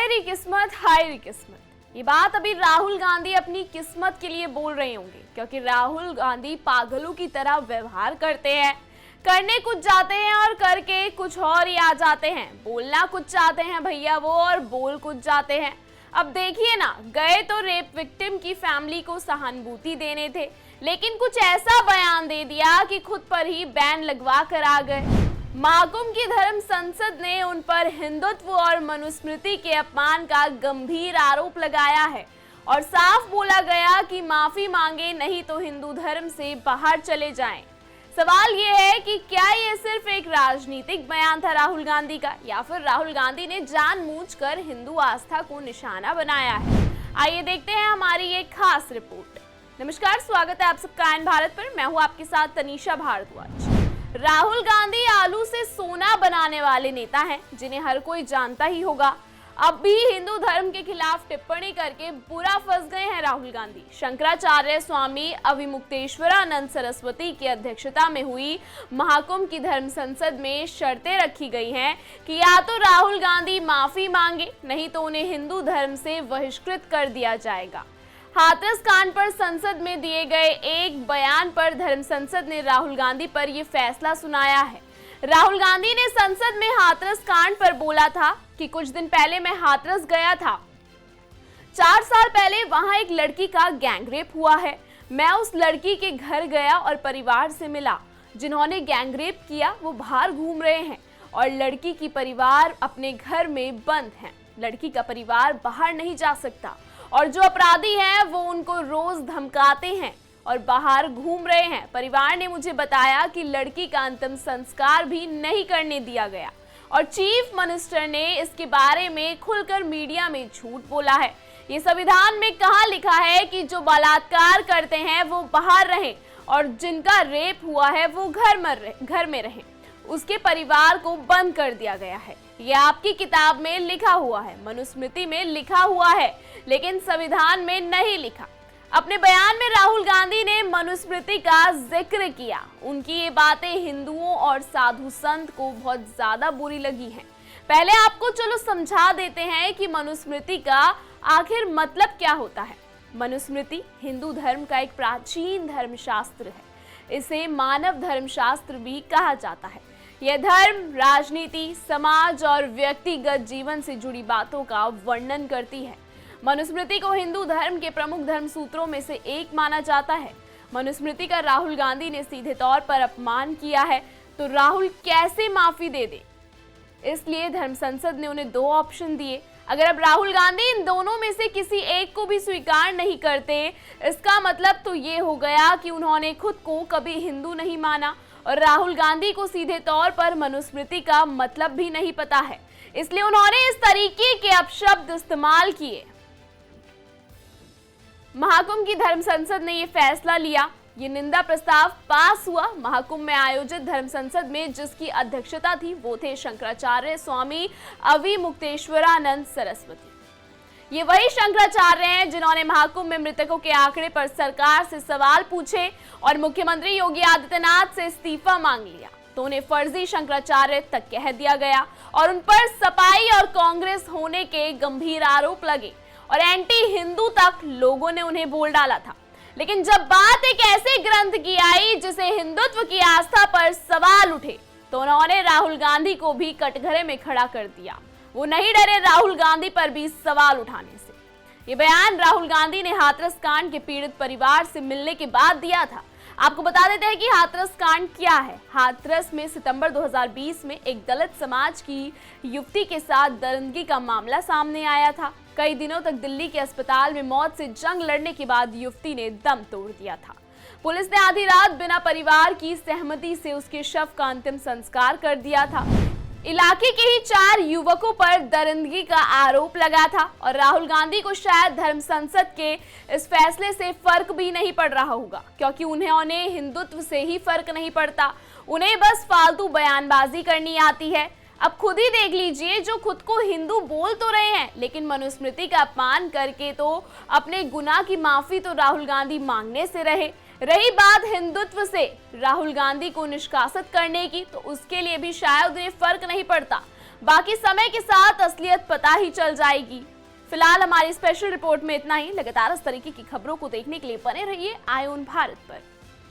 हाय रे किस्मत, हाय रे किस्मत। ये बात अभी राहुल गांधी अपनी किस्मत के लिए बोल रहे होंगे, क्योंकि राहुल गांधी पागलों की तरह व्यवहार करते हैं। करने कुछ जाते हैं और करके कुछ और ही आ जाते हैं। बोलना कुछ चाहते हैं भैया वो, और बोल कुछ जाते हैं। अब देखिए ना, गए तो रेप विक्टिम की फैमिली को सहानुभूति देने थे, लेकिन कुछ ऐसा बयान दे दिया कि खुद पर ही बैन लगवा कर आ गए। महाकुंभ की धर्म संसद ने उन पर हिंदुत्व और मनुस्मृति के अपमान का गंभीर आरोप लगाया है और साफ बोला गया कि माफी मांगे, नहीं तो हिंदू धर्म से बाहर चले जाएं। सवाल ये है कि क्या ये सिर्फ एक राजनीतिक बयान था राहुल गांधी का, या फिर राहुल गांधी ने जानबूझकर हिंदू आस्था को निशाना बनाया है। आइए देखते हैं हमारी एक खास रिपोर्ट। नमस्कार, स्वागत है आप सबका आयन भारत पर। मैं हूँ आपके साथ तनीषा भारद्वाज। राहुल गांधी आलू से सोना बनाने वाले नेता हैं, जिन्हें हर कोई जानता ही होगा। अब भी हिंदू धर्म के खिलाफ टिप्पणी करके बुरा फंस गए हैं राहुल गांधी। शंकराचार्य स्वामी अविमुक्तेश्वरानंद सरस्वती की अध्यक्षता में हुई महाकुंभ की धर्म संसद में शर्तें रखी गई हैं कि या तो राहुल गांधी माफी मांगे, नहीं तो उन्हें हिंदू धर्म से बहिष्कृत कर दिया जाएगा। हाथरस कांड पर संसद में दिए गए एक बयान पर धर्म संसद ने राहुल गांधी पर यह फैसला सुनाया है। राहुल गांधी ने संसद में हाथरस कांड पर बोला था कि कुछ दिन पहले मैं हाथरस गया था। 4 साल पहले वहां एक लड़की का गैंगरेप हुआ है। मैं उस लड़की के घर गया और परिवार से मिला। जिन्होंने गैंगरेप किया वो बाहर घूम रहे हैं और लड़की की परिवार अपने घर में बंद है। लड़की का परिवार बाहर नहीं जा सकता और जो अपराधी हैं वो उनको रोज धमकाते हैं और बाहर घूम रहे हैं। परिवार ने मुझे बताया कि लड़की का अंतिम संस्कार भी नहीं करने दिया गया और चीफ मिनिस्टर ने इसके बारे में खुलकर मीडिया में झूठ बोला है। ये संविधान में कहाँ लिखा है कि जो बलात्कार करते हैं वो बाहर रहें और जिनका रेप हुआ है वो घर में रहें। उसके परिवार को बंद कर दिया गया है। ये आपकी किताब में लिखा हुआ है, मनुस्मृति में लिखा हुआ है, लेकिन संविधान में नहीं लिखा। अपने बयान में राहुल गांधी ने मनुस्मृति का जिक्र किया। उनकी ये बातें हिंदुओं और साधु संत को बहुत ज्यादा बुरी लगी हैं। पहले आपको चलो समझा देते हैं कि मनुस्मृति का आखिर मतलब क्या होता है। मनुस्मृति हिंदू धर्म का एक प्राचीन धर्मशास्त्र है। इसे मानव धर्मशास्त्र भी कहा जाता है। यह धर्म राजनीति, समाज और व्यक्तिगत जीवन से जुड़ी बातों का वर्णन करती है। मनुस्मृति को हिंदू धर्म के प्रमुख धर्म सूत्रों में से एक माना जाता है। मनुस्मृति का राहुल गांधी ने सीधे तौर पर अपमान किया है, तो राहुल कैसे माफी दे दे। इसलिए धर्म संसद ने उन्हें 2 ऑप्शन दिए। अगर अब राहुल गांधी इन दोनों में से किसी एक को भी स्वीकार नहीं करते, इसका मतलब तो ये हो गया कि उन्होंने खुद को कभी हिंदू नहीं माना और राहुल गांधी को सीधे तौर पर मनुस्मृति का मतलब भी नहीं पता है। इसलिए उन्होंने इस तरीके के अपशब्द इस्तेमाल किए। महाकुंभ की धर्म संसद ने यह फैसला लिया। ये निंदा प्रस्ताव पास हुआ। महाकुंभ में आयोजित धर्म संसद में जिसकी अध्यक्षता थी वो थे शंकराचार्य स्वामी अविमुक्तेश्वरानंद सरस्वती। ये वही शंकराचार्य हैं जिन्होंने महाकुंभ में मृतकों के आंकड़े पर सरकार से सवाल पूछे और मुख्यमंत्री योगी आदित्यनाथ से इस्तीफा मांग लिया, तो उन्हें फर्जी शंकराचार्य तक कह दिया गया और उन पर सपाई और कांग्रेस होने के गंभीर आरोप लगे और एंटी हिंदू तक लोगों ने उन्हें बोल डाला था। लेकिन जब बात एक ऐसे ग्रंथ की आई जिसे हिंदुत्व की आस्था पर सवाल उठे, तो उन्होंने राहुल गांधी को भी कटघरे में खड़ा कर दिया। वो नहीं डरे राहुल गांधी पर भी सवाल उठाने से। ये बयान राहुल गांधी ने हाथरस कांड के पीड़ित परिवार से मिलने के बाद दिया था। आपको बता देते हैं कि हाथरस कांड क्या है। हाथरस में सितंबर 2020 में एक दलित समाज की युवती के साथ दरिंदगी का मामला सामने आया था। कई दिनों तक दिल्ली के अस्पताल में मौत से जंग लड़ने के बाद युवती ने दम तोड़ दिया था। पुलिस ने आधी रात बिना परिवार की सहमति से उसके शव का अंतिम संस्कार कर दिया था। इलाके के ही 4 युवकों पर दरिंदगी का आरोप लगा था और राहुल गांधी को शायद धर्म संसद के इस फैसले से फर्क भी नहीं पड़ रहा होगा, क्योंकि उन्हें हिंदुत्व से ही फर्क नहीं पड़ता। उन्हें बस फालतू बयानबाजी करनी आती है। अब खुद ही देख लीजिए, जो खुद को हिंदू बोल तो रहे हैं, लेकिन मनुस्मृति का अपमान करके तो अपने गुनाह की माफी तो राहुल गांधी मांगने से रहे। रही बात हिंदुत्व से राहुल गांधी को निष्कासित करने की, तो उसके लिए भी शायद उन्हें फर्क नहीं पड़ता। बाकी समय के साथ असलियत पता ही चल जाएगी। फिलहाल हमारी स्पेशल रिपोर्ट में इतना ही। लगातार इस तरीके की खबरों को देखने के लिए बने रहिए आईऑन भारत पर।